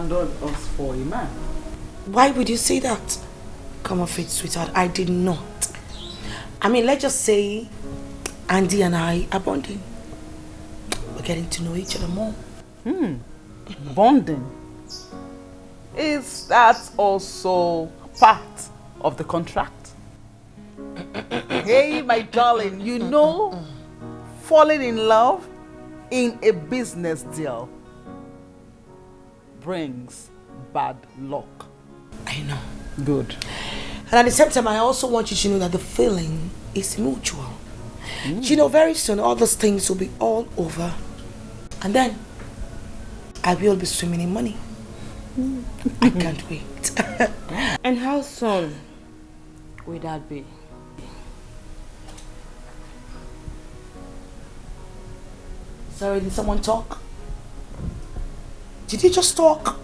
abandoned us for a man. Why would you say that? Come off it, sweetheart. I did not. I mean, let's just say Andy and I are bonding. We're getting to know each other more. Bonding. Is that also part of the contract? Hey, my darling, you know, falling in love in a business deal brings bad luck. I know. Good. And at the same time, I also want you to know that the feeling is mutual. You know, very soon all those things will be all over. And then I will be swimming in money. I can't wait. And how soon will that be? Sorry, did someone talk? Did you just talk?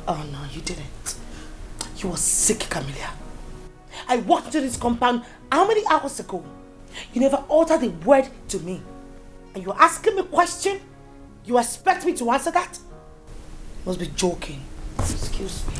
Oh no, you didn't. You were sick, Camilla. I walked into this compound how many hours ago? You never uttered a word to me. And you're asking me a question? You expect me to answer that? You must be joking. Excuse me.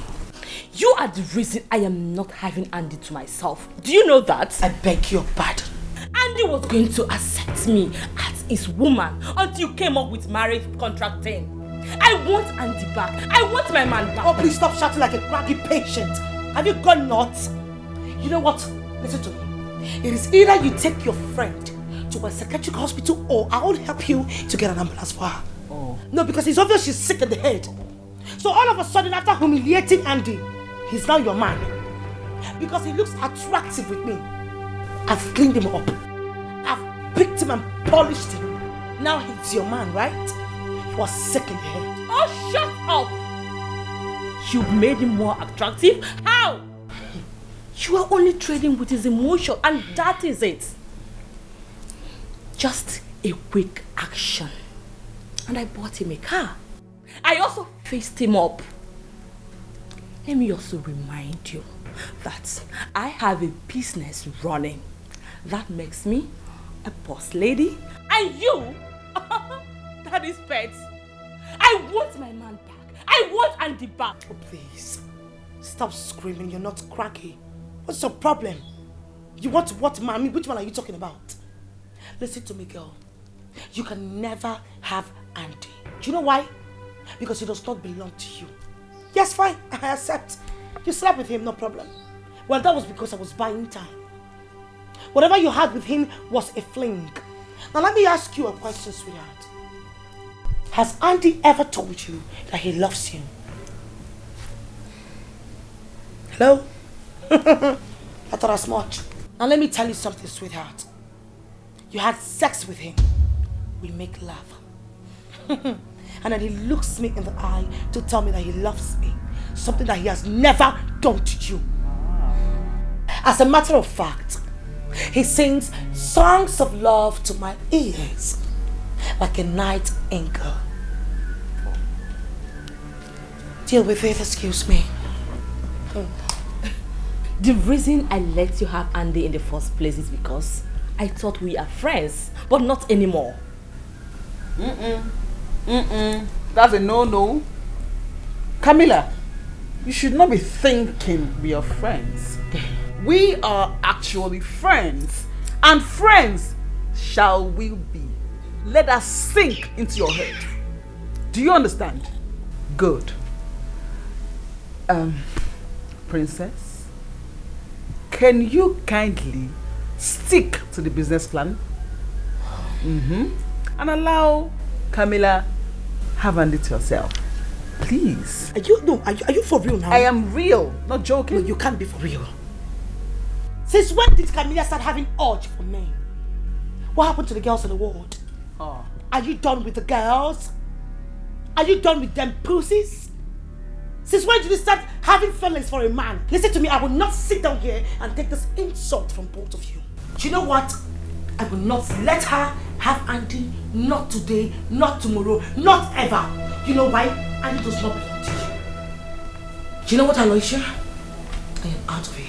You are the reason I am not having Andy to myself. Do you know that? I beg your pardon. Andy was going to accept me as his woman until you came up with marriage contract thing. I want Andy back. I want my man back. Oh, please stop shouting like a craggy patient. Have you gone nuts? You know what? Listen to me. It is either you take your friend to a psychiatric hospital or I will help you to get an ambulance for her. Oh. No, because it's obvious she's sick in the head. So all of a sudden, after humiliating Andy, he's now your man. Because he looks attractive with me. I've cleaned him up. I've picked him and polished him. Now he's your man, right? You are sick in the head. Oh, shut up! You made him more attractive? How? You are only trading with his emotion, and that is it. Just a quick action. And I bought him a car. I also faced him up. Let me also remind you that I have a business running. That makes me a boss lady. And you, that is pet. I want my man back. I want Andy back. Oh, please. Stop screaming. You're not cracky. What's your problem? You want what, mommy? Which one are you talking about? Listen to me, girl. You can never have Andy. Do you know why? Because he does not belong to you. Yes, fine. I accept. You slept with him, no problem. Well, that was because I was buying time. Whatever you had with him was a fling. Now, let me ask you a question, sweetheart. Has Andy ever told you that he loves you? Hello? I thought as much. Now, let me tell you something, sweetheart. You had sex with him. We make love. And then he looks me in the eye to tell me that he loves me. Something that he has never done to you. As a matter of fact, he sings songs of love to my ears like a night angel. Deal with it, excuse me. The reason I let you have Andy in the first place is because I thought we are friends, but not anymore. That's a no-no. Camilla, you should not be thinking we are friends. We are actually friends. And friends shall we be. Let us sink into your head. Do you understand? Good. Princess, can you kindly stick to the business plan? And allow Camilla have Andy to yourself. Please. Are you for real now? I am real, not joking. No, you can't be for real. Since when did Camilla start having urge for men? What happened to the girls in the ward? Oh. Are you done with the girls? Are you done with them pussies? Since when did you start having feelings for a man? Listen to me, I will not sit down here and take this insult from both of you. Do you know what? I will not let her have Andy, not today, not tomorrow, not ever. You know why? Andy does not belong to you. Do you know what, Aloysia? I am out of here.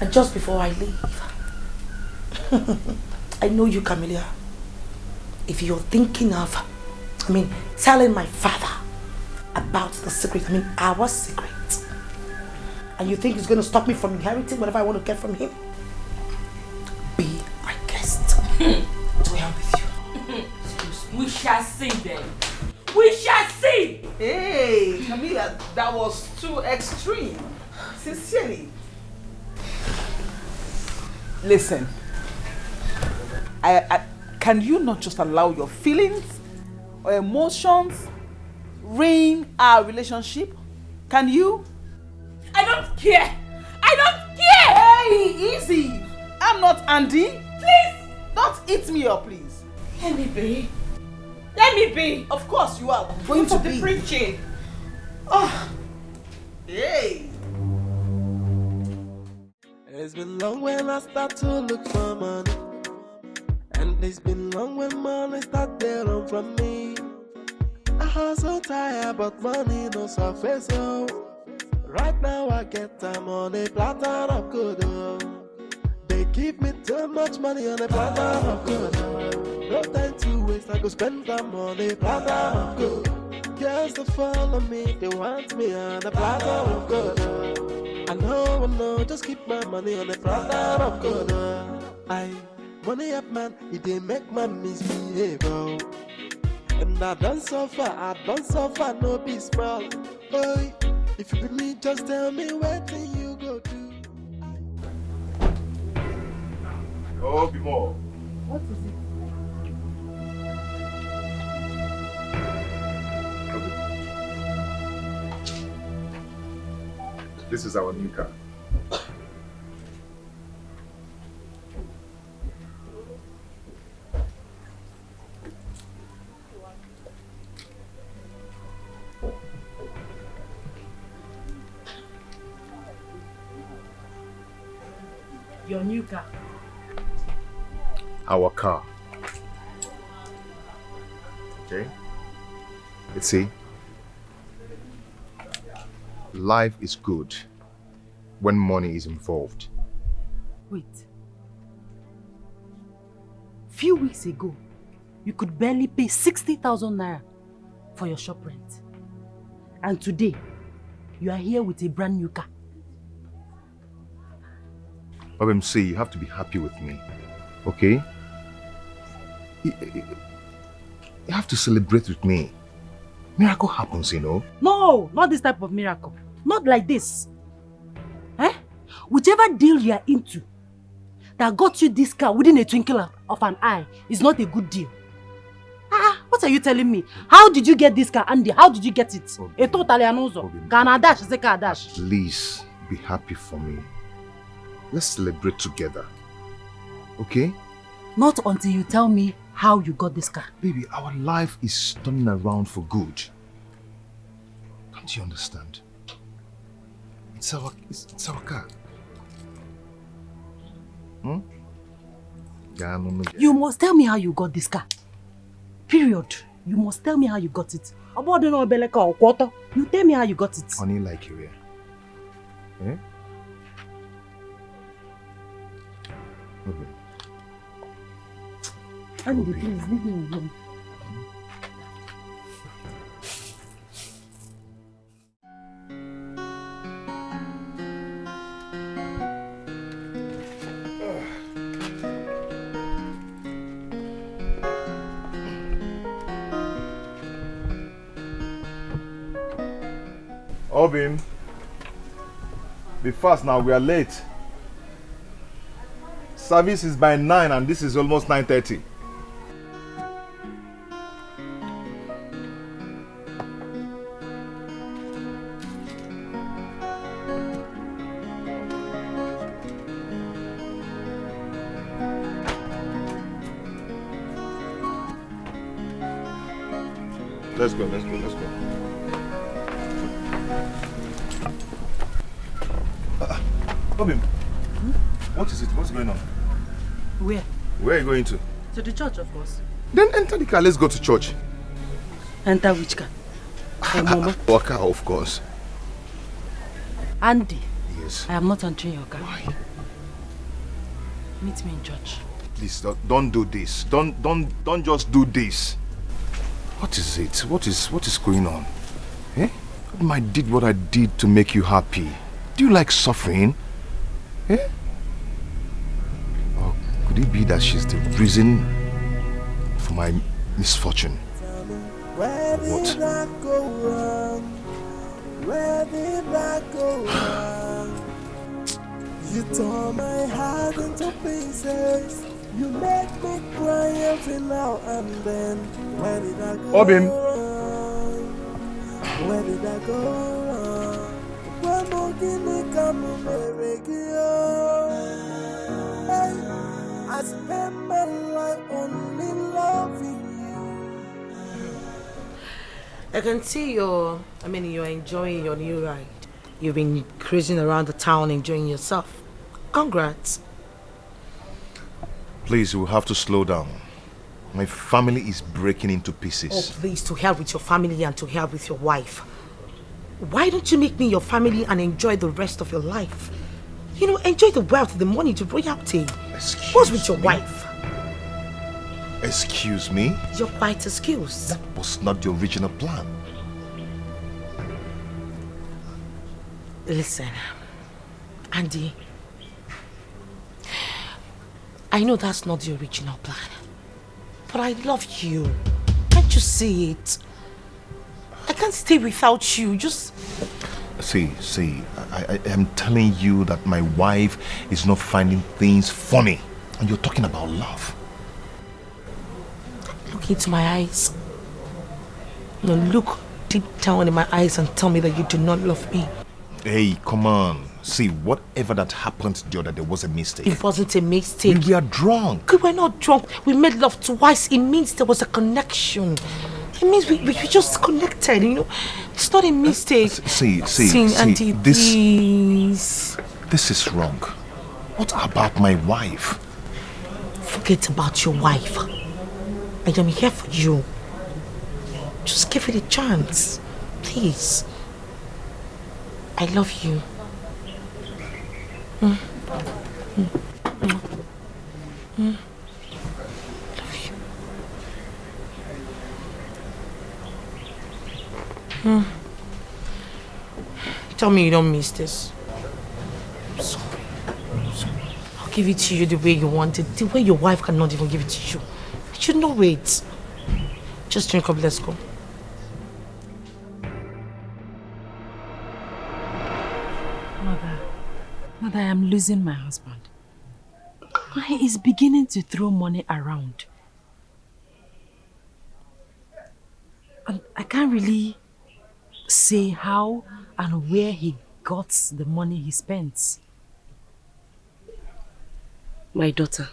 And just before I leave, I know you, Camilla. if you're thinking of, telling my father about the secret, our secret, and you think it's going to stop me from inheriting whatever I want to get from him, be my guest. To hell with you. We shall see then. We shall see! Hey, Camilla, that was too extreme. Sincerely. Listen, can you not just allow your feelings or emotions reign our relationship? Can you? I don't care! I don't care! Hey, easy! I'm not Andy. Please! Don't eat me up, please. Let me be. Let me be. Of course you are going to be. Preaching. Oh. Hey. It's been long when I start to look for money, and it's been long when money start to run from me. I hustle tired, but money no surface. So right now I get time on a platter of good. They give me too much money on a platter of good. No time to waste, I go spend them on a platter of good. Girls that follow me, they want me on a platter of good. I know, just keep my money on the platter of good. Money up man, it didn't make my misbehave. And I done suffer, no be small. Boy, if you be me, just tell me where can you go to. Oh, be more. What is it? This is our new car. Your new car. Our car. Okay? You see, life is good when money is involved. Wait. Few weeks ago, you could barely pay 60,000 naira for your shop rent. And today, you are here with a brand new car. OMC, you have to be happy with me, okay? You have to celebrate with me. Miracle happens, you know. No, not this type of miracle. Not like this. Whichever deal you are into that got you this car within a twinkle of an eye is not a good deal. What are you telling me? How did you get this car, Andy? How did you get it? A totally anuzo. Can dash? Dash. Please be happy for me. Let's celebrate together. Okay? Not until you tell me how you got this car. Baby, our life is turning around for good. Don't you understand? It's our car. You must tell me how you got this car. Period. You must tell me how you got it. You tell me how you got it. Honey, like you here. Eh? Okay. Andy, please leave me alone. Obim, be fast now, we are late. Service is by 9 and this is almost 9:30. Let's go. Obim, what is it? What's going on? Where? Where are you going to? To the church, of course. Then enter the car, let's go to church. Enter which car? Mama. Our car, of course. Andy. Yes. I am not entering your car. Why? Meet me in church. please, don't do this. Don't just do this. What is it? What is going on? Eh? I did what I did to make you happy. Do you like suffering? Eh? Or could it be that she's the reason for my misfortune? Where did I go wrong? Where did I go wrong? You tore my heart into pieces. You make me cry every now and then. Where did I go Obim. wrong? Where did I go wrong? Where more can I come I spend my life only loving you. I can see you're enjoying your new ride. You've been cruising around the town enjoying yourself. Congrats. Please, we'll have to slow down. My family is breaking into pieces. Oh, please, to hell with your family and to hell with your wife. Why don't you make me your family and enjoy the rest of your life? You know, enjoy the wealth, the money, the royalty. What's with your wife? Excuse me? You're quite excused. That was not the original plan. Listen, Andy, I know that's not the original plan, but I love you. Can't you see it? I can't stay without you. Just See, I am telling you that my wife is not finding things funny, and you're talking about love. look into my eyes. No, look deep down in my eyes and tell me that you do not love me. Hey, come on. See, whatever that happened the other day was a mistake. It wasn't a mistake. We are drunk. We were not drunk. We made love twice. It means there was a connection. It means we just connected, you know. It's not a mistake. See, Auntie, this is wrong. What about my wife? Forget about your wife. I am here for you. Just give it a chance. Please. I love you. Love you. Tell me you don't miss this. I'm sorry. I'll give it to you the way you want it. The way your wife cannot even give it to you. You should know it. Just drink up, let's go. Mother, I am losing my husband. He is beginning to throw money around. And I can't really say how and where he got the money he spends. My daughter,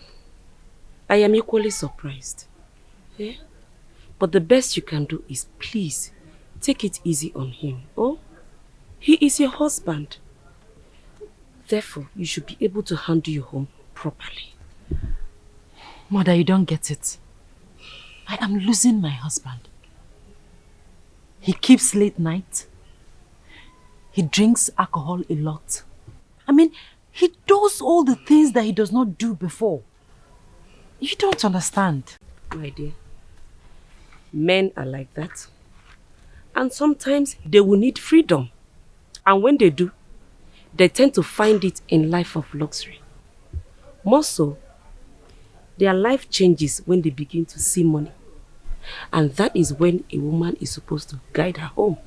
I am equally surprised. Yeah? But the best you can do is please take it easy on him. Oh, he is your husband. Therefore, you should be able to handle your home properly. Mother, you don't get it. I am losing my husband. He keeps late night. He drinks alcohol a lot. I mean, he does all the things that he does not do before. You don't understand. My dear, men are like that. And sometimes they will need freedom. And when they do, they tend to find it in life of luxury. More so, their life changes when they begin to see money. And that is when a woman is supposed to guide her home.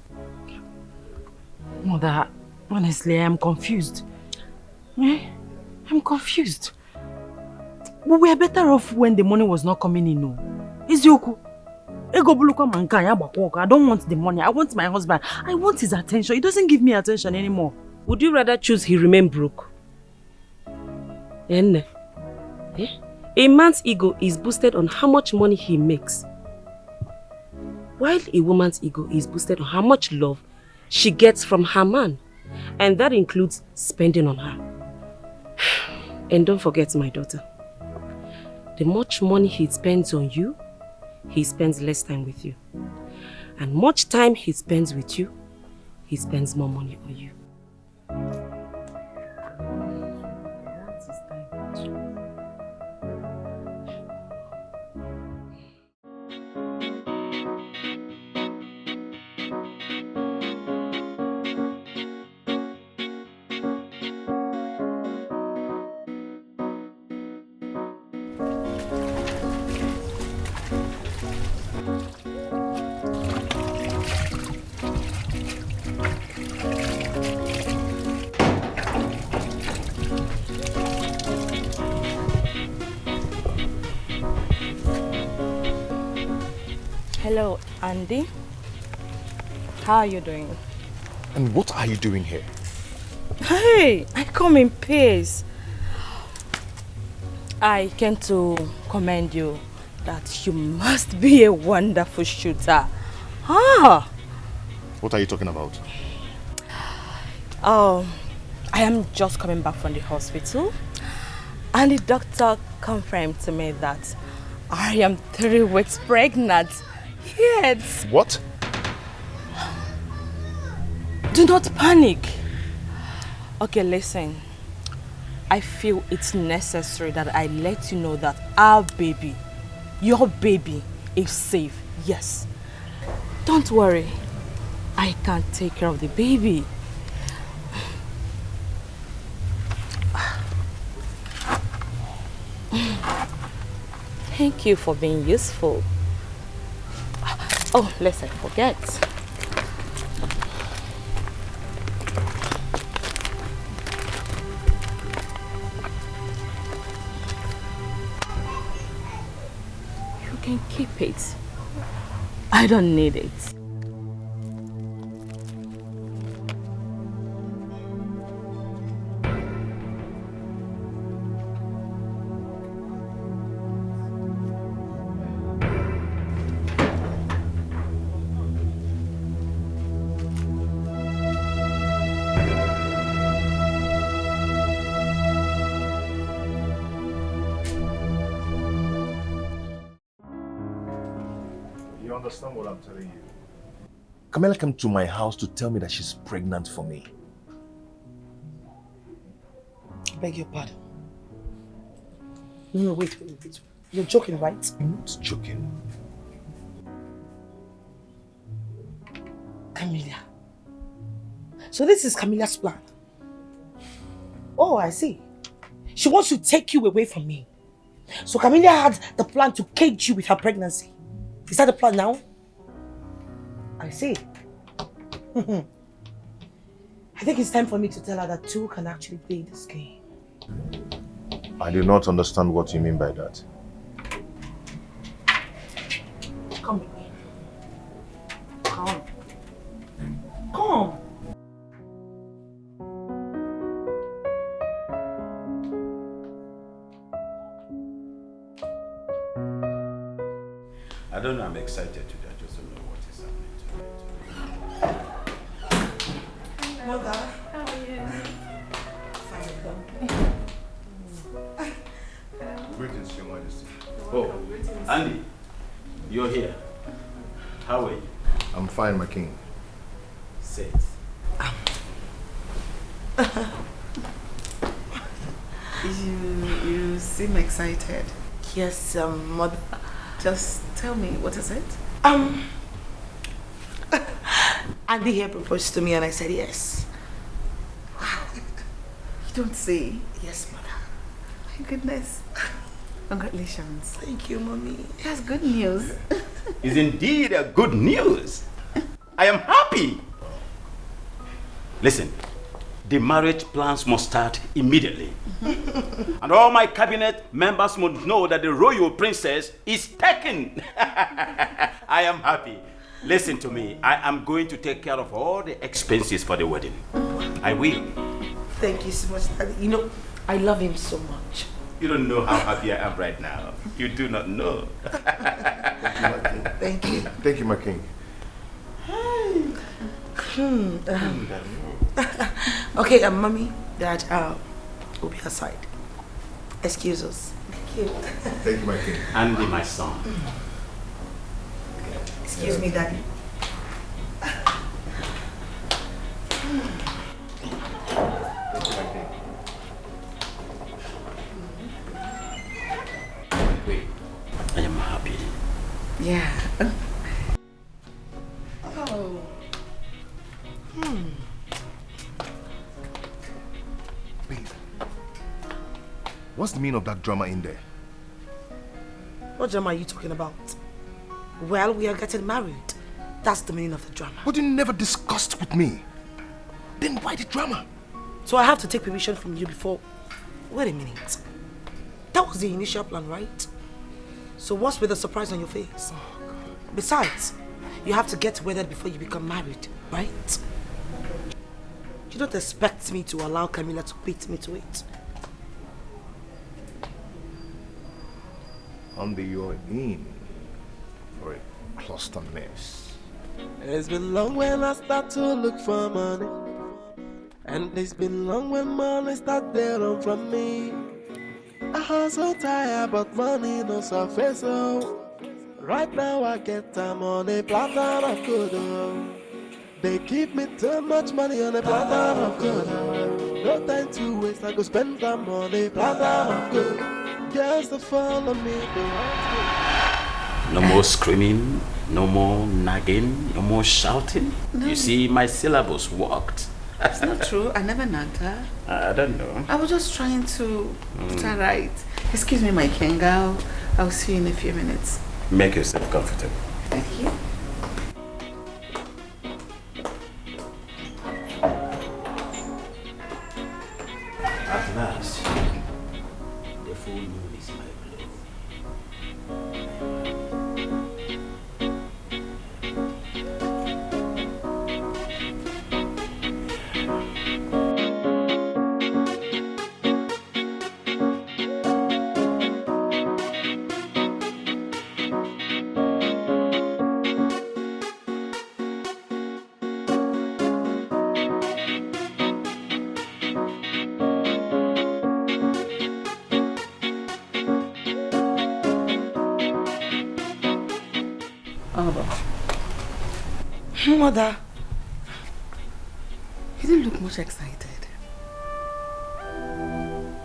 Mother, honestly, I am confused. I'm confused. We were better off when the money was not coming in. No. Izioku. I don't want the money. I want my husband. I want his attention. He doesn't give me attention anymore. Would you rather choose he remain broke? A man's ego is boosted on how much money he makes, while a woman's ego is boosted on how much love she gets from her man. And that includes spending on her. And don't forget, my daughter, the much money he spends on you, he spends less time with you. And much time he spends with you, he spends more money on you. Hello, Andy. How are you doing? And what are you doing here? Hey, I come in peace. I came to commend you that you must be a wonderful shooter. Ah. What are you talking about? I am just coming back from the hospital and the doctor confirmed to me that I am 3 weeks pregnant. Yes. What? Do not panic. Okay, listen. I feel it's necessary that I let you know that our baby, your baby, is safe. Yes. Don't worry. I can take care of the baby. Thank you for being useful. Oh, lest I forget. You can keep it. I don't need it. Understand what I'm telling you. Camilla came to my house to tell me that she's pregnant for me. I beg your pardon. No, wait. You're joking, right? I'm not joking. Camilla. So this is Camilla's plan. Oh, I see. She wants to take you away from me. So Camilla had the plan to cage you with her pregnancy. Is that the plan now? I see. I think it's time for me to tell her that two can actually play this game. I do not understand what you mean by that. Come with me. Come. Come. I don't know, I'm excited today. I just don't know what is happening today. Mother. How are you? Greetings, Your Majesty. Oh, Andy, you're here. How are you? I'm fine, my king. Say it. You seem excited. Yes, mother. Just tell me, what is it? Andy here proposed to me and I said yes. You don't say. Yes, mother. My goodness. Congratulations. Thank you, mommy. That's good news. It's indeed a good news. I am happy. Listen, the marriage plans must start immediately. And all my cabinet members must know that the royal princess is taken. I am happy. Listen to me. I am going to take care of all the expenses for the wedding. I will. Thank you so much, Daddy. You know, I love him so much. You don't know how happy I am right now. You do not know. Thank you. Thank you, my king. Okay, mommy, Dad, will be aside. Excuse us. Thank you. Thank you, my king. Andy, my son. Excuse me, Daddy. Thank you, my king. Wait, I am happy. Yeah. Oh. Babe, what's the meaning of that drama in there? What drama are you talking about? Well, we are getting married. That's the meaning of the drama. But you never discussed with me. Then why the drama? So I have to take permission from you before... Wait a minute. That was the initial plan, right? So what's with the surprise on your face? Oh, God. Besides, you have to get wedded before you become married, right? You don't expect me to allow Camilla to beat me to it. Under your in for a cluster mess. It's been long when I start to look for money, and it's been long when money start to run from me. I hustle tired, but money no surface. So right now I get time on a platter of good. They give me too much money on a platter of good. No time to waste, I go spend time on a platter of good. Girls to follow me, No more screaming, no more nagging, no more shouting. No. You see, my syllables worked. It's not true. I never nagged her. I don't know. I was just trying to put her right. Excuse me, my king. I'll see you in a few minutes. Make yourself comfortable. Thank you. At last, the full moon is my blow. Mother, He didn't look much excited.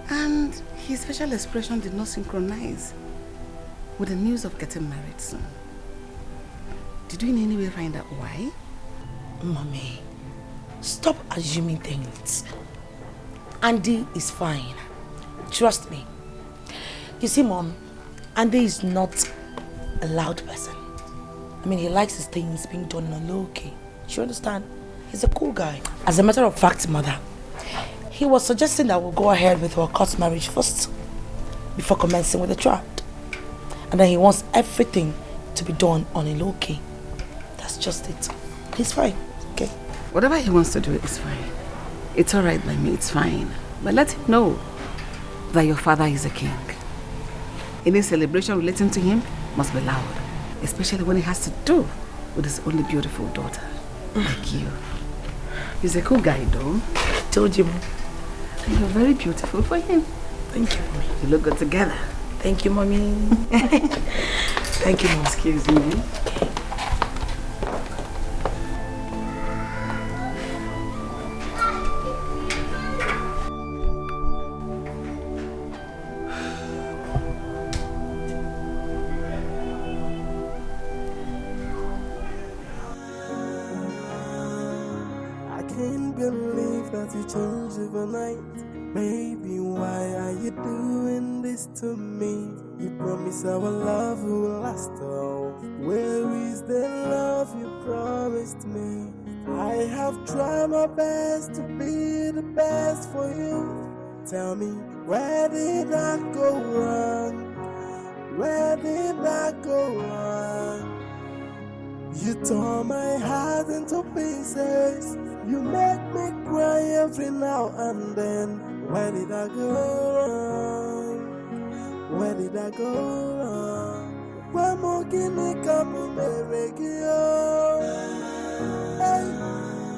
And his facial expression did not synchronize with the news of getting married soon. Did you in any way find out why? Mommy, stop assuming things. Andy is fine. Trust me. You see, Mom, Andy is not a loud person. I mean, he likes his things being done on low key. You understand? He's a cool guy. As a matter of fact, Mother, he was suggesting that we'll go ahead with our court marriage first before commencing with the child. And then he wants everything to be done on a low key. That's just it. He's fine, okay? Whatever he wants to do is fine. It's alright by me, it's fine. But let him know that your father is a king. Any celebration relating to him must be loud. Especially when it has to do with his only beautiful daughter, like you. He's a cool guy, though. Told you. And you're very beautiful for him. Thank you, Mommy. You look good together. Thank you, Mommy. Thank you, Mom. Excuse me. You change overnight. Baby, why are you doing this to me? You promise our love will last all. Where is the love you promised me? I have tried my best to be the best for you. Tell me, where did I go wrong? Where did I go wrong? You tore my heart into pieces. You make me cry every now and then. Where did I go wrong? Where did I go wrong? When more guinea come Hey,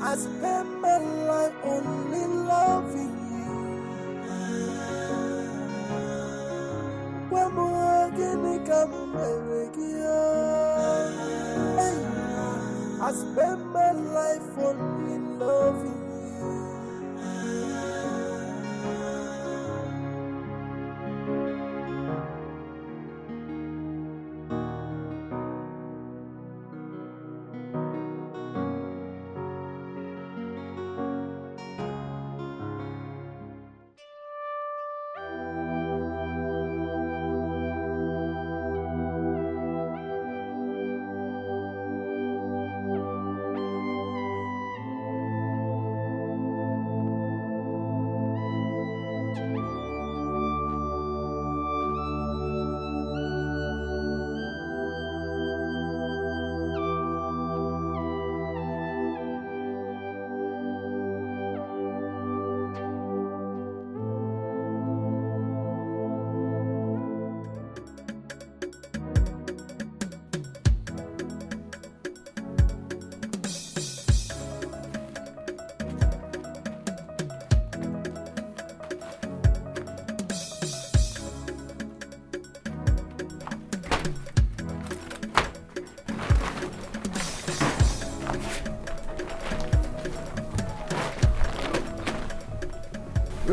I spent my life only loving you. When more guinea come Hey, I spent my life only loving you.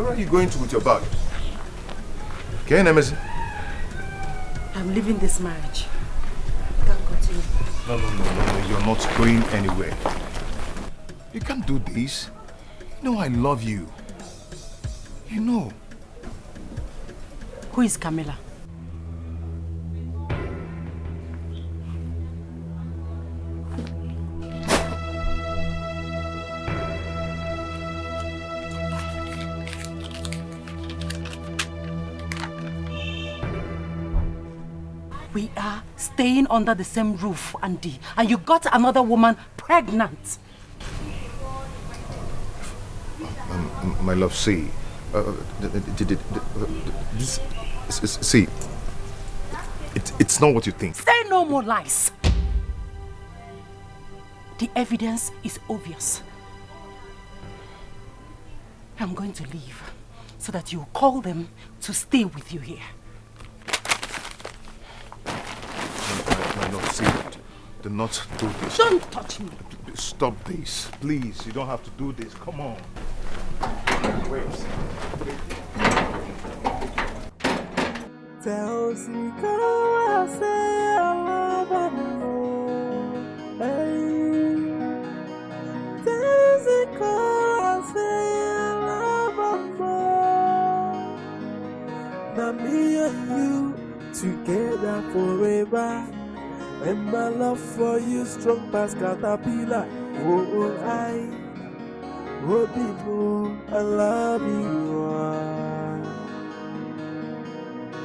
Where are you going to with your bag? Okay, Nemesis? I'm leaving this marriage. I can't continue. No, you're not going anywhere. You can't do this. You know I love you. You know. Who is Camilla? We are staying under the same roof, Andy, and you got another woman pregnant. My love, see. See. It's not what you think. Say no more lies. The evidence is obvious. I'm going to leave so that you call them to stay with you here. My love, see. Do not do this. Don't touch me. Stop this. Please, you don't have to do this. Come on. Wait. Tell Zicora I say I love her more. Hey. Tell Zicora I say I love her more. Now me and you together forever. And my love for you strong past caterpillar. Oh, I love you.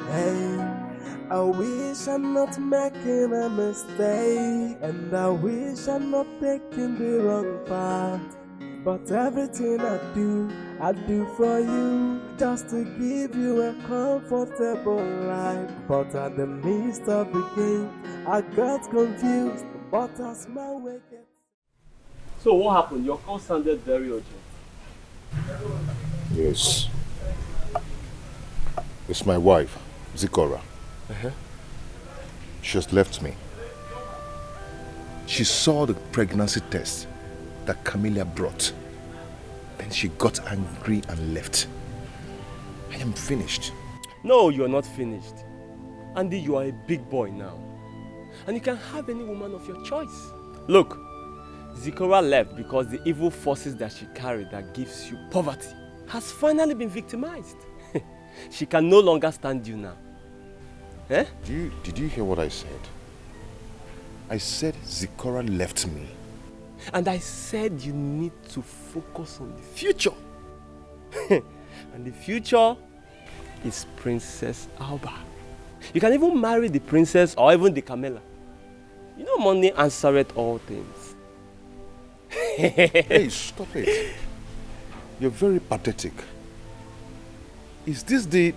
Hey, I wish I'm not making a mistake, and I wish I'm not taking the wrong path. But everything I do for you, just to give you a comfortable life. But at the midst of the game, I got confused, but as my way gets... So what happened? Your call sounded very urgent. Yes. It's my wife, Zicora. She just left me. She saw the pregnancy test that Camilla brought. Then she got angry and left. I am finished. No, you are not finished. Andy, you are a big boy now. And you can have any woman of your choice. Look, Zicora left because the evil forces that she carried that gives you poverty has finally been victimized. She can no longer stand you now. Eh? Did you hear what I said? I said Zicora left me. And I said you need to focus on the future. And the future is Princess Alba. You can even marry the princess or even the Camilla. You know money answereth all things. Hey, stop it. You're very pathetic. Is this the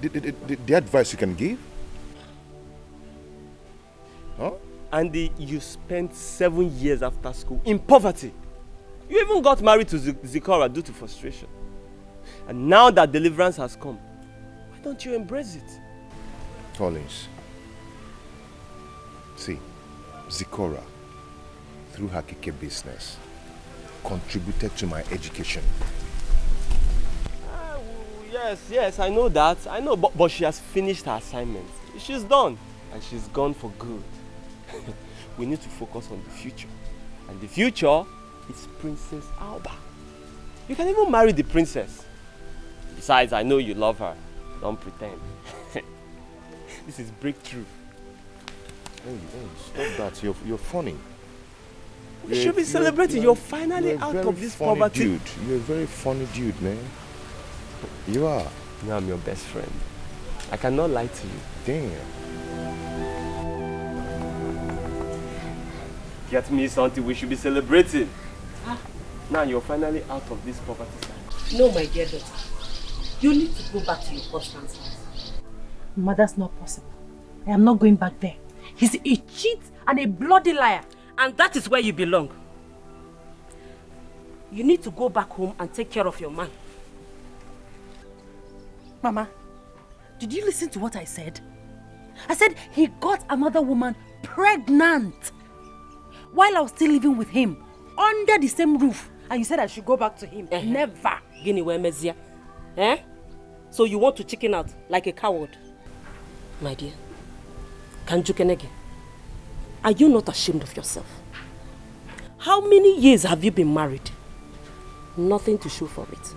advice you can give? Huh? Andy, you spent 7 years after school in poverty. You even got married to Zicora due to frustration. And now that deliverance has come, why don't you embrace it? Collins, see, Zicora, through her Kike business, contributed to my education. Yes, I know that. I know, but she has finished her assignment. She's done, and she's gone for good. We need to focus on the future. And the future is Princess Alba. You can even marry the princess. Besides, I know you love her. Don't pretend. This is breakthrough. Hey, stop that. You're funny. We should be celebrating. You're finally out of this poverty. Dude. You're a very funny dude, man. You are. Now I'm your best friend. I cannot lie to you. Damn. Get me something we should be celebrating. Now you're finally out of this poverty side. No, my dear daughter. You need to go back to your husband's house. Ma, that's not possible. I am not going back there. He's a cheat and a bloody liar. And that is where you belong. You need to go back home and take care of your man. Mama, did you listen to what I said? I said he got another woman pregnant while I was still living with him under the same roof. And you said I should go back to him. Never. Gini we mezia. Eh? So you want to chicken out like a coward? My dear, Kanjukenege, are you not ashamed of yourself? How many years have you been married? Nothing to show for it.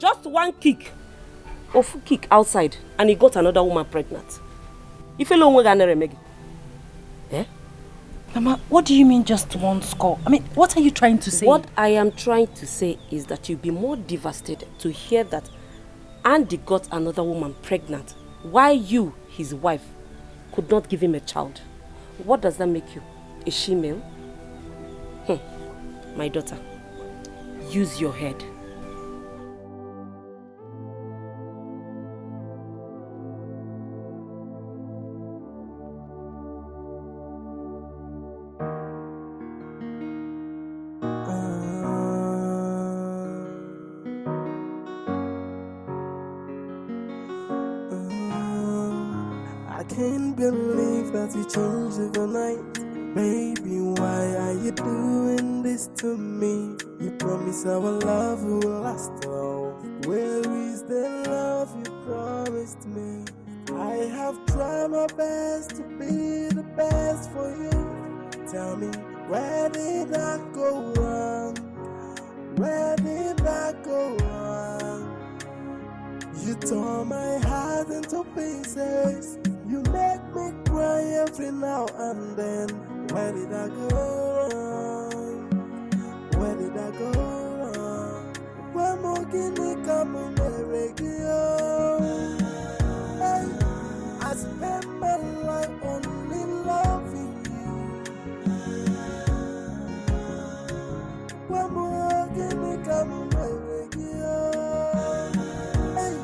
Just one kick, kick outside, and he got another woman pregnant. If you don't want eh? Mama, what do you mean just one score? I mean, what are you trying to say? What I am trying to say is that you'll be more devastated to hear that Andy got another woman pregnant while you, his wife, could not give him a child. What does that make you? A she-male? My daughter, use your head. I can't believe that you changed overnight. Baby, why are you doing this to me? You promised our love will last all. Where is the love you promised me? I have tried my best to be the best for you. Tell me, where did I go wrong? Where did I go wrong? You tore my heart into pieces. You make me cry every now and then. Where did I go wrong? Where did I go wrong? Where more can you come on the radio? Hey, I spend my life only loving you. Where more can you come on the radio? Hey,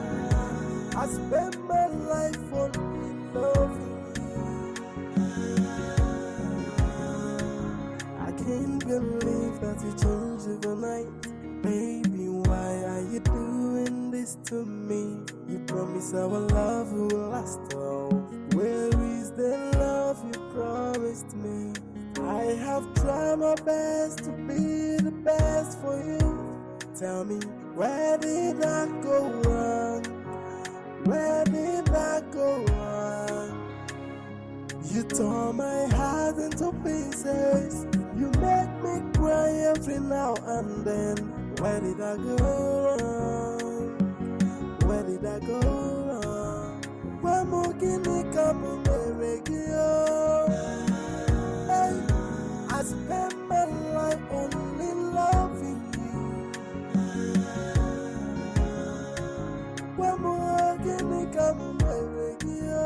I spend my life only loving you. I can't believe that you changed overnight. Baby, why are you doing this to me? You promised our love will last all. Where is the love you promised me? I have tried my best to be the best for you. Tell me, where did I go wrong? Where did I go wrong? You tore my heart into pieces. You make me cry every now and then. Where did I go wrong? Where did I go wrong? Where more can you come on the radio? Hey, I spend my life only loving you. Where more can you come on the radio?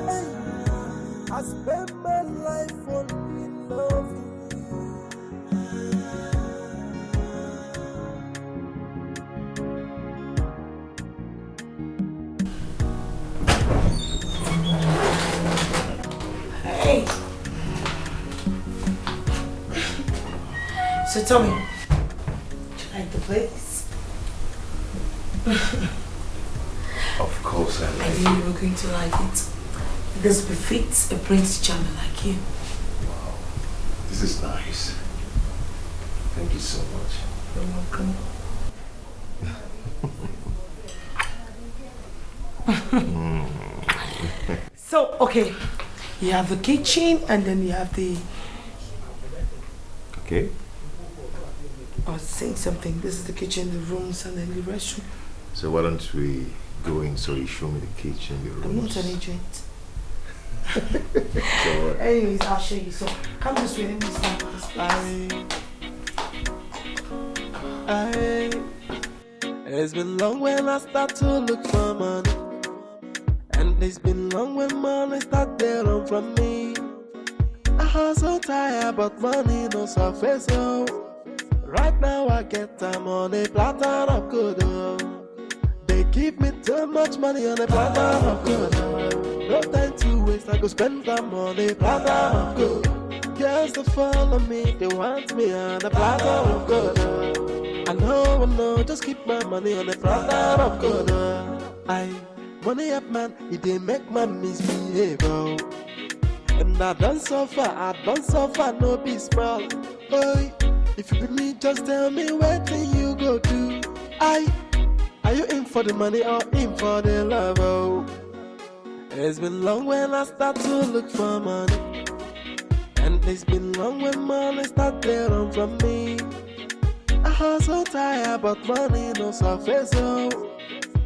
Hey, I spend my life only loving you. Hey. So tell me, do you like the place? Of course I I like knew you were going to like it. This befits a prince charmer like you. Wow, this is nice. Thank you so much. You're welcome. So, okay, you have the kitchen and then you have the... Okay. I was saying something. This is the kitchen, the rooms, and then the restroom. So why don't we go in so you show me the kitchen, the rooms? I'm not an agent. So, Anyways, I'll show you. So, come this way. Let me start with this place. It's been long when I start to look for money, and it's been long when money start to run from me. I hustle tired, but money no surface. So right now I get time on a platter of good. They give me too much money on a platter of good. No time to waste, I go spend time on a platter of good. Girls to follow me, they want me on a platter of good. I know, just keep my money on a platter of good. Money up man, it dey make man misbehave. And I don't suffer, no be small. Boy, if you be me, just tell me what thing you go do. Are you in for the money or in for the love? Oh, it's been long when I start to look for money, and it's been long when money start to run from me. I hustle tired, but money no surface. Oh,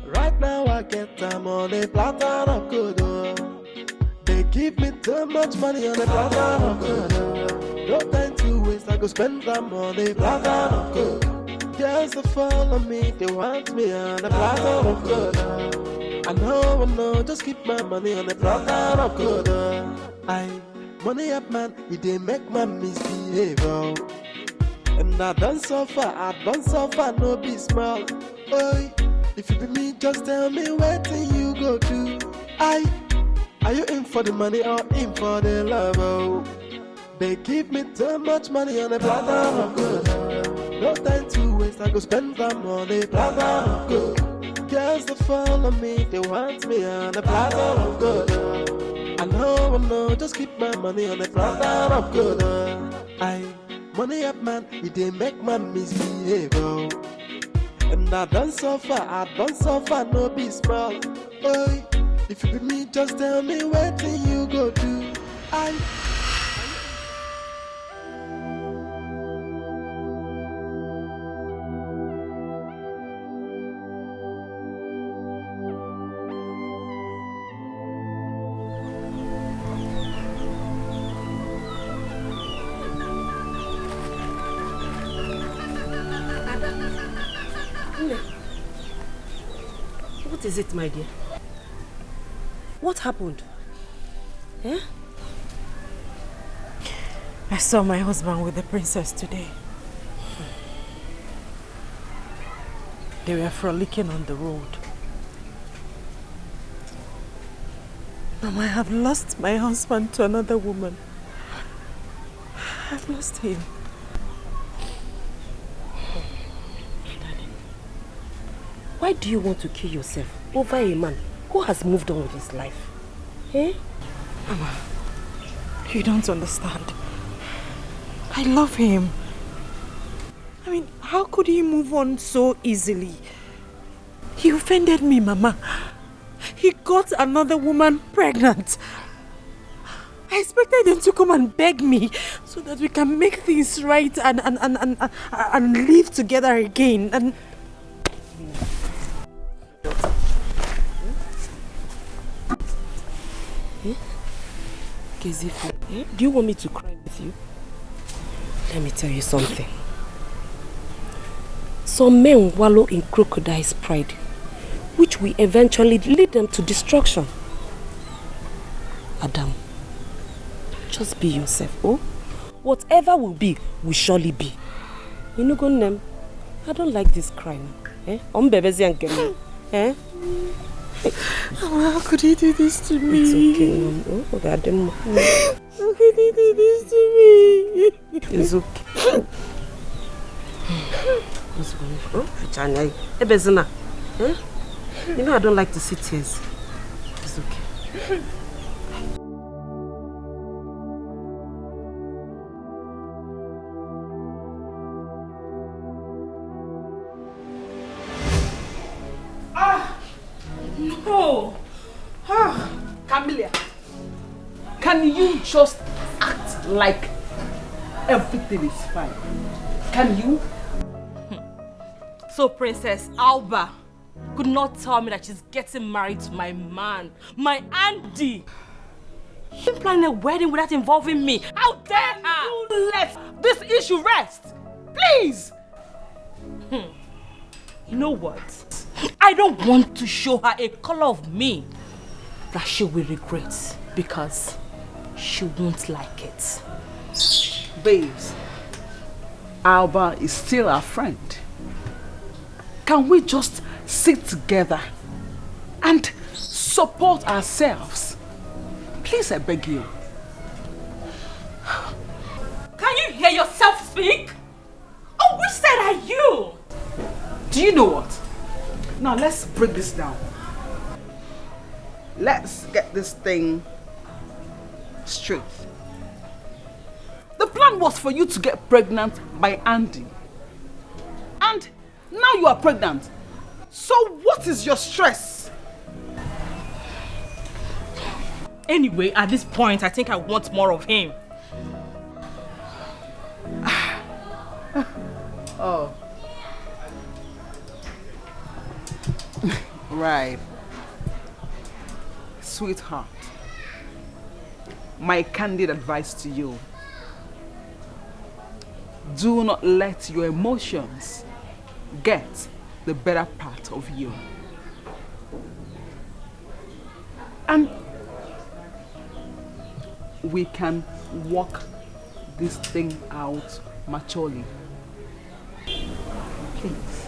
right now I get time on the platter of good. Oh, they give me too much money on the platter of good. Oh, no time to waste, I go spend time on the platter of good. Girls that follow me, they want me on the platter of good. I know, just keep my money on the platter of good. Money up man, it they make my misbehave. Oh. And I done suffer, no be small. Oi, if you be me, just tell me what you go do. Are you in for the money or in for the love? Oh, they give me too much money on the platter of good. No time to waste, I go spend them on the platter of good. Girls that follow me, they want me on the platter of good. I know, just keep my money on the platter of good. Money up man, it they make my misbehave. Oh. And I done suffer, no be small. Oi, if you be me, just tell me what you go do. What is it, my dear? What happened? Eh? I saw my husband with the princess today. They were frolicking on the road. Now I have lost my husband to another woman. I've lost him. Why do you want to kill yourself over a man who has moved on with his life? Eh? Mama, you don't understand. I love him. I mean, how could he move on so easily? He offended me, Mama. He got another woman pregnant. I expected him to come and beg me so that we can make things right and live together again. And do you want me to cry with you? Let me tell you something. Some men wallow in crocodile's pride, which will eventually lead them to destruction. Adam, just be yourself, oh? Whatever will be, will surely be. You know, go name. I don't like this crying. Eh? Eh? How could he do this to me? It's okay, Mom. Oh, God. How could he do this to me? It's okay. What's going on? Oh, you know I don't like to see tears. It's okay. No! Camilla, can you just act like everything is fine? Can you? So Princess Alba could not tell me that she's getting married to my man, my Andy. She's planning a wedding without involving me. How dare her? You let this issue rest, please. You know what? I don't want to show her a color of me that she will regret because she won't like it. Babes, Alba is still our friend. Can we just sit together and support ourselves? Please, I beg you. Can you hear yourself speak? Oh, which side are you? Do you know what? Now let's break this down. Let's get this thing straight. The plan was for you to get pregnant by Andy. And now you are pregnant. So what is your stress? Anyway, at this point, I think I want more of him. Oh. Right. Sweetheart, my candid advice to you: do not let your emotions get the better part of you. And we can work this thing out maturely. Please.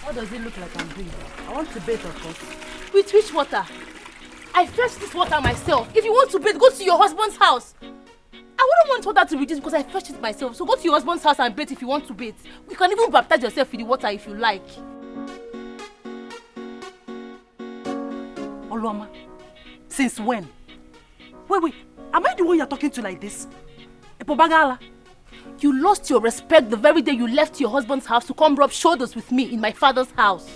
What does it look like I'm doing? I want to bathe, of course. With which water? I fetched this water myself. If you want to bathe, go to your husband's house. I wouldn't want water to reduce because I fetched it myself. So go to your husband's house and bathe if you want to bathe. You can even baptize yourself with the water if you like. Oluoma, since when? Wait, am I the one you're talking to like this? Epobagala? You lost your respect the very day you left your husband's house to come rub shoulders with me in my father's house.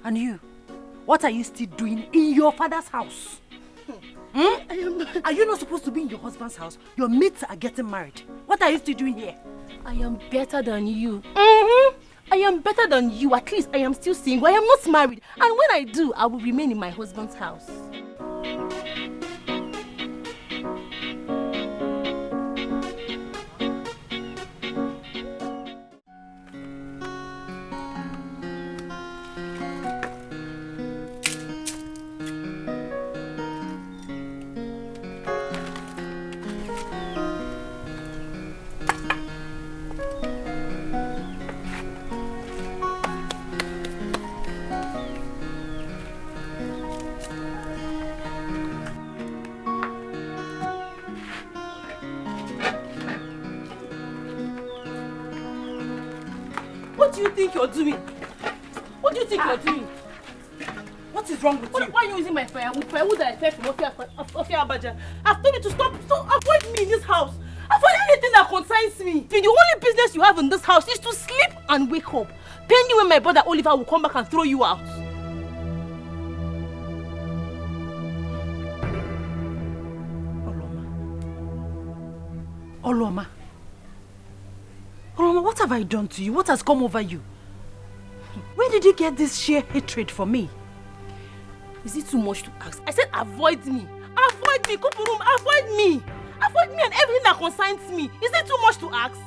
And you? What are you still doing in your father's house? Are you not supposed to be in your husband's house? Your mates are getting married. What are you still doing here? I am better than you. I am better than you. At least I am still single. I am not married. And when I do, I will remain in my husband's house. What do you think you're doing? What do you think you're doing? What is wrong with you? Why are you using my firewood? Firewood that I fed from Ofia Abaja. I've told you to stop avoid me in this house. Avoid anything that concerns me. The only business you have in this house is to sleep and wake up. Pending when my brother Oliver will come back and throw you out. Oluoma, what have I done to you? What has come over you? Where did you get this sheer hatred for me? Is it too much to ask? I said avoid me. Avoid me, Kupurum, avoid me. Avoid me and everything that concerns me. Is it too much to ask?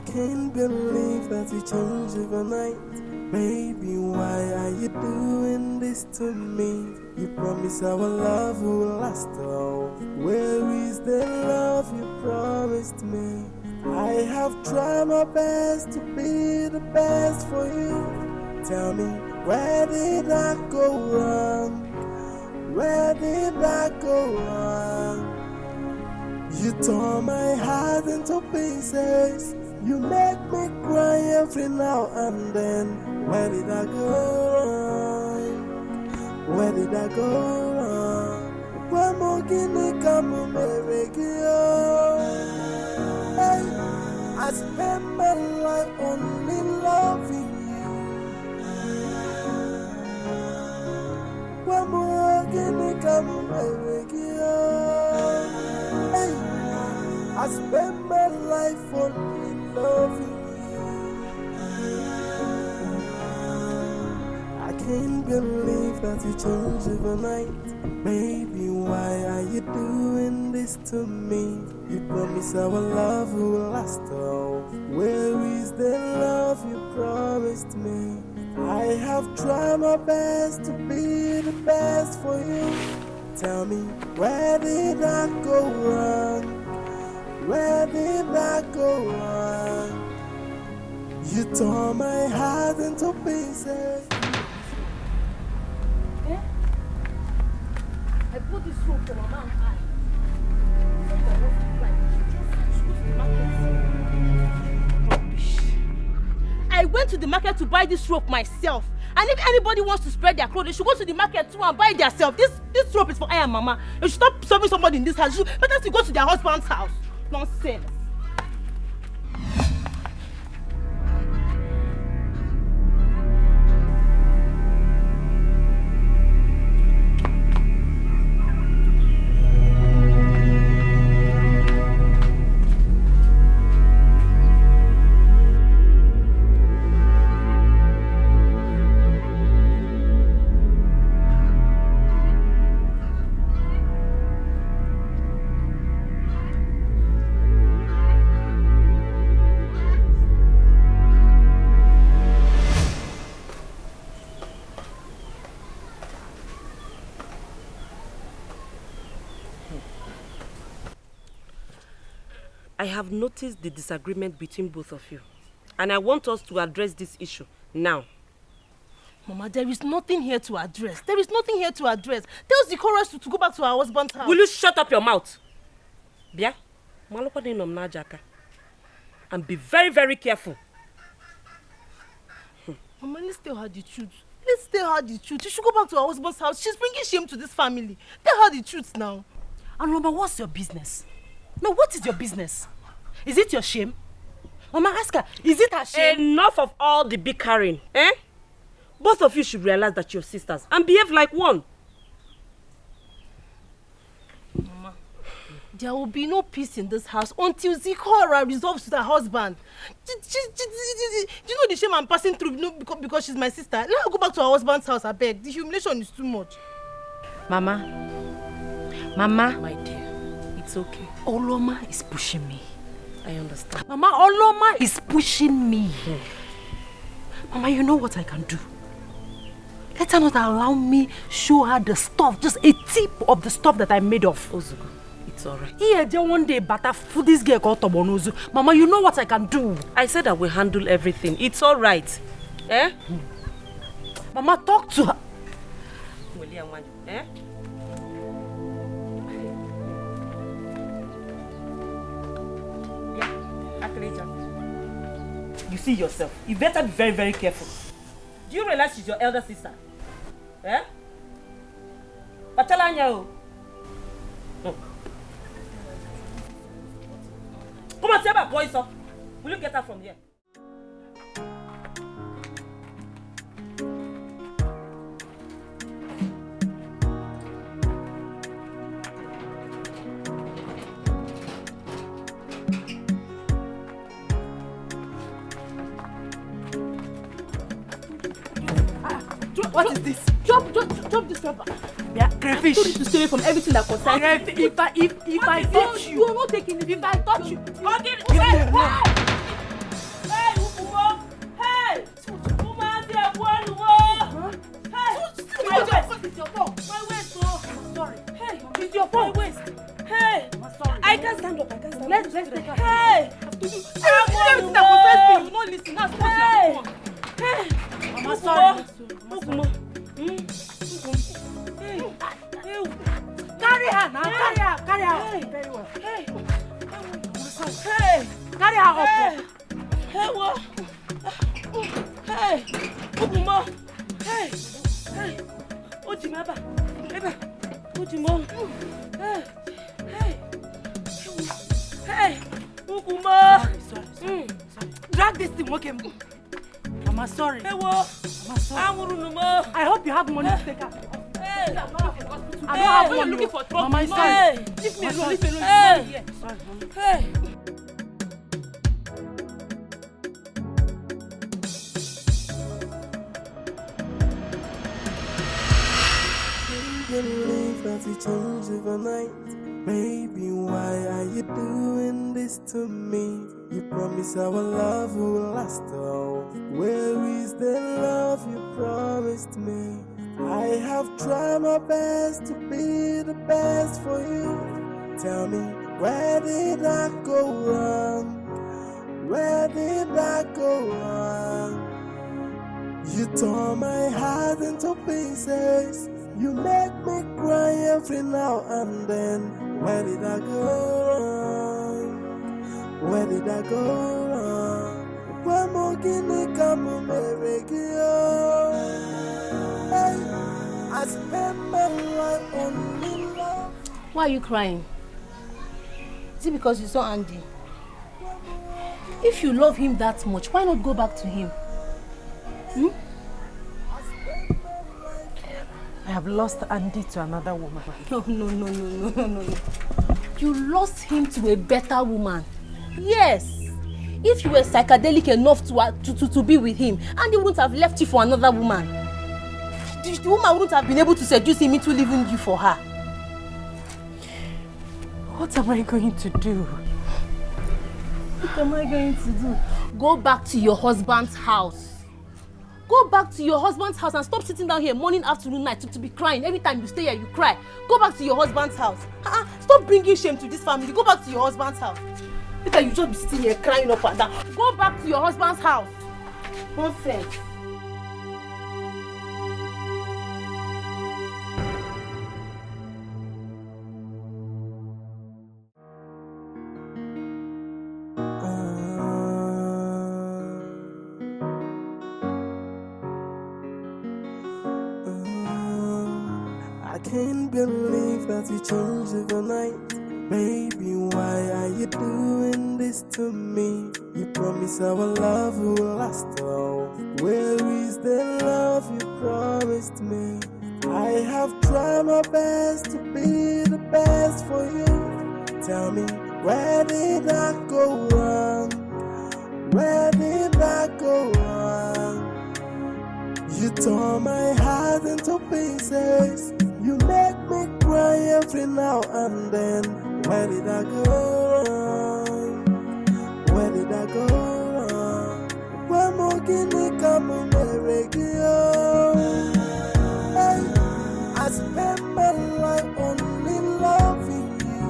Can't believe that you changed overnight. Baby, why are you doing this to me? You promised our love will last all. Where is the love you promised me? I have tried my best to be the best for you. Tell me, where did I go wrong? Where did I go wrong? You tore my heart into pieces. You make me cry every now and then. Where did I go wrong? Where did I go wrong? Where more can I come on Hey, I spend my life only loving you. Where more can I come on Hey, I spend my life only loving you. I can't believe that you changed overnight. Baby, why are you doing this to me? You promised our love will last all. Where is the love you promised me? I have tried my best to be the best for you. Tell me, where did I go wrong? Where did I go wrong? You tore my heart into pieces. I put this rope for Mama and I went to the market to buy this rope myself. And if anybody wants to spread their clothes, they should go to the market too and buy it themselves. This rope is for I and Mama. You should stop serving somebody in this house. You better to go to their husband's house. Nonsense. I have noticed the disagreement between both of you. And I want us to address this issue now. Mama, there is nothing here to address. There is nothing here to address. Tell Zicora to go back to her husband's house. Will you shut up your mouth? Bia? And be very, very careful. Mama, let's tell her the truth. Let's tell her the truth. She should go back to her husband's house. She's bringing shame to this family. Tell her the truth now. And Mama, what's your business? No, what is your business? Is it your shame? Mama, ask her, is it her shame? Enough of all the bickering, eh? Both of you should realize that you're sisters and behave like one. Mama, there will be no peace in this house until Zicora resolves with her husband. Do you know the shame I'm passing through because she's my sister? Let her go back to her husband's house, I beg. The humiliation is too much. Mama, my dear, it's okay. Oloma is pushing me. I understand. Mama, Oloma is pushing me. Mama, you know what I can do? Let her not allow me show her the stuff, just a tip of the stuff that I made of. Ozugo, it's alright. Here, just one day, but for this girl called Tobonozu. Mama, you know what I can do. I said I will handle everything. It's alright. Eh? Mama, talk to her. Eh? You see yourself. You better be very, very careful. Do you realize she's your elder sister? Eh? Come on, tell my boy, sir. Will you get her from here? What is this? Drop this rubber. Yeah, crayfish. I told you to stay away from everything that concerns you. If I touch you, you're not taking it. If I touch you, Hey, it's your fault. Hey, I can't stand up. Let's take her. Hey, everything that concerns you, you not listen. That's what your fault. Hey, I'm sorry. Carry her now. Carry her. Very well. Hey. Carry her up. Hey, what? Hey, Ukumo. Hey. Ojimaba. Ojimo. Hey, Ukumo. Sorry. Drag this thing, okay? I'm sorry. Hey, what? I'm sorry. I hope you have money to take her. Hey, I don't have money. Looking for trouble. Mama, sorry. Leave me alone. Hey. Sorry. Hey. Believe that you changed overnight. Baby, why are you doing this to me? You promised our love will last all. Where is the love you promised me? I have tried my best to be the best for you. Tell me, where did I go wrong? Where did I go wrong? You tore my heart into pieces. You make me cry every now and then. Where did I go wrong? Where did I go wrong? Why more guinea come on Hey, I spend my life on love. Why are you crying? Is it because you saw Andy? If you love him that much, why not go back to him? I have lost Andy to another woman. No. You lost him to a better woman. Yes. If you were psychedelic enough to be with him, Andy wouldn't have left you for another woman. The woman wouldn't have been able to seduce him into leaving you for her. What am I going to do? What am I going to do? Go back to your husband's house. Go back to your husband's house and stop sitting down here morning, afternoon, night to be crying. Every time you stay here, you cry. Go back to your husband's house. Stop bringing shame to this family. Go back to your husband's house. Peter, you just be sitting here crying up and down. Go back to your husband's house. Nonsense. I can't believe that you changed overnight. Baby, why are you doing this to me? You promised our love will last all. Where is the love you promised me? I have tried my best to be the best for you. Tell me, where did I go wrong? Where did I go wrong? You tore my heart into pieces. You make me cry every now and then. Where did I go wrong? Where did I go wrong? Why more guinea come on Hey, I spend my life only loving you.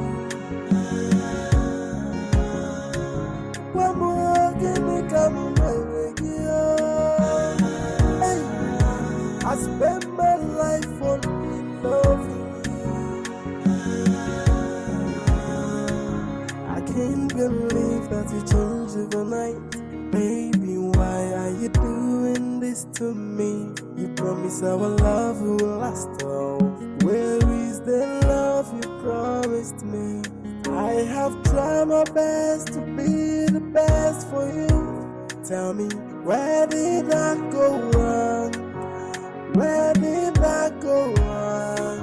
Why more guinea come on Hey, I spend my life only loving you. I can't believe that you changed overnight. Baby, why are you doing this to me? You promised our love will last all. Where is the love you promised me? I have tried my best to be the best for you. Tell me, where did I go wrong? Where did I go wrong?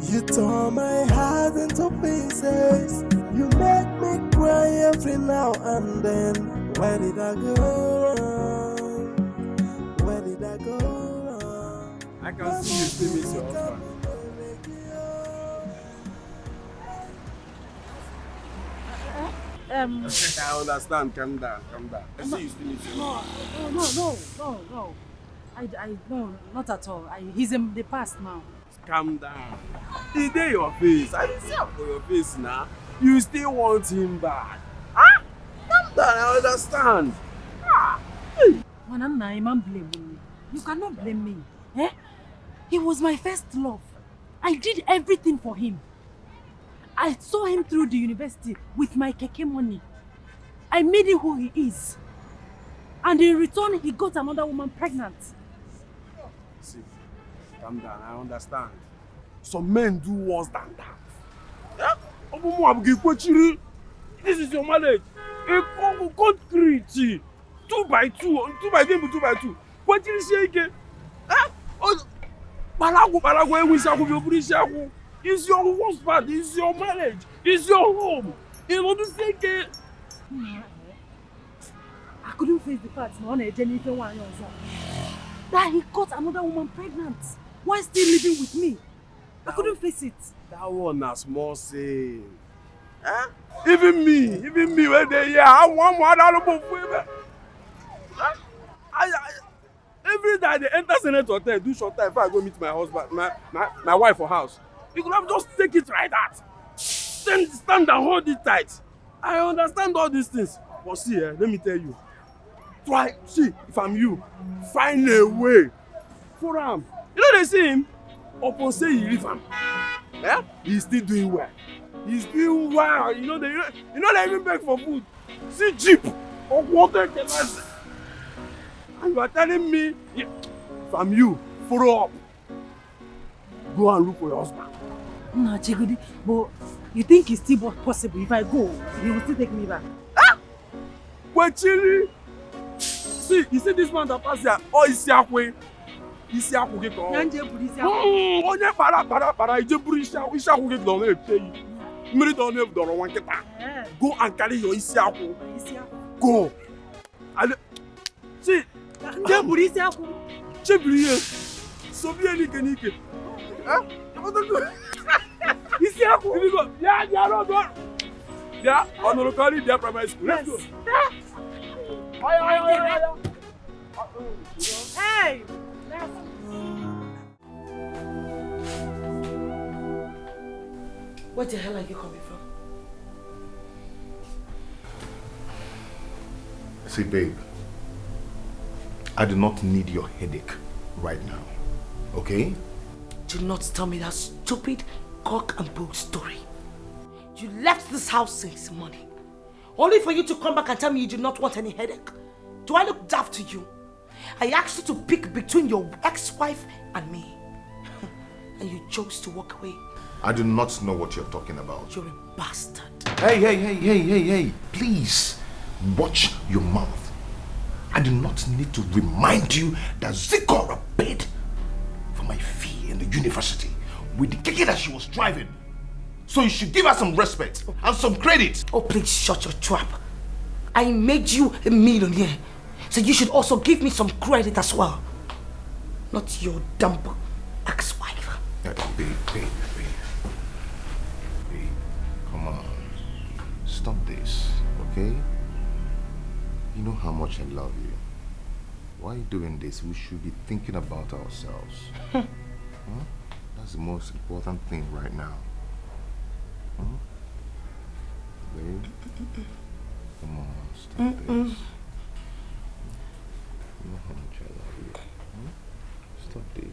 You tore my heart into pieces. You make me cry every now and then. Where did I go wrong? Where did I go wrong? I can see you still miss your husband. I understand. Calm down. I see you still miss your husband. No. No, not at all. He's in the past now. Calm down. He did your face. I see him for your face now. You still want him back. Calm down, I understand. Wanana, man blame me. You cannot blame me. Eh? He was my first love. I did everything for him. I saw him through the university with my keke money. I made him who he is. And in return, he got another woman pregnant. See, calm down, I understand. Some men do worse than that. Yeah? This is your marriage. A concrete 2 by 2, 2 by 2. What did you say again? It's your husband, it's your marriage, it's your home. You want to say I couldn't face the fact that he got another woman pregnant while still living with me. I couldn't face it. That one has more say. Huh? Even me, when they hear, I want more than women. Every day they enter Senate Hotel, do short time before I go meet my husband, my wife for house. You could have just take it like that. Then stand and hold it tight. I understand all these things. But see, let me tell you. Try, see, if I'm you, find a way for him. You know they see him, upon say he leave him. Yeah? He's still doing well. He's doing well. You know they even beg for food. See jeep or water can answer. And you are telling me, if I'm you, follow up. Go and look for your husband. No, Chigudi, but you think it's still possible if I go, he will still take me back? Ah! Wait, Chili! See, you see this man that passed here? Oh, he's Yahweh. He's Yahweh. Oh, yeah, para, you just bring Yahweh down there, pay you. You don't have the one. Go and carry your Isiaku. Go. See, Chebriye. So bien Nike. Huh? What do you do? Isiaku. Yeah, yeah, on the locality, their primary school. Let's go. Hey! Where the hell are you coming from? See, babe, I do not need your headache right now, okay? Do not tell me that stupid cock and bull story. You left this house since morning, only for you to come back and tell me you do not want any headache. Do I look daft to you? I asked you to pick between your ex-wife and me, and you chose to walk away. I do not know what you're talking about. You're a bastard. Hey, please, watch your mouth. I do not need to remind you that Zicora paid for my fee in the university with the Dikeh that she was driving. So you should give her some respect and some credit. Oh, please shut your trap. I made you a millionaire, so you should also give me some credit as well. Not your dumb ex-wife. Babe, come on. Stop this, okay? You know how much I love you. Why are you doing this? We should be thinking about ourselves. Huh? That's the most important thing right now. Huh? Babe, come on, stop this. You know how much I love you. Huh? Stop this.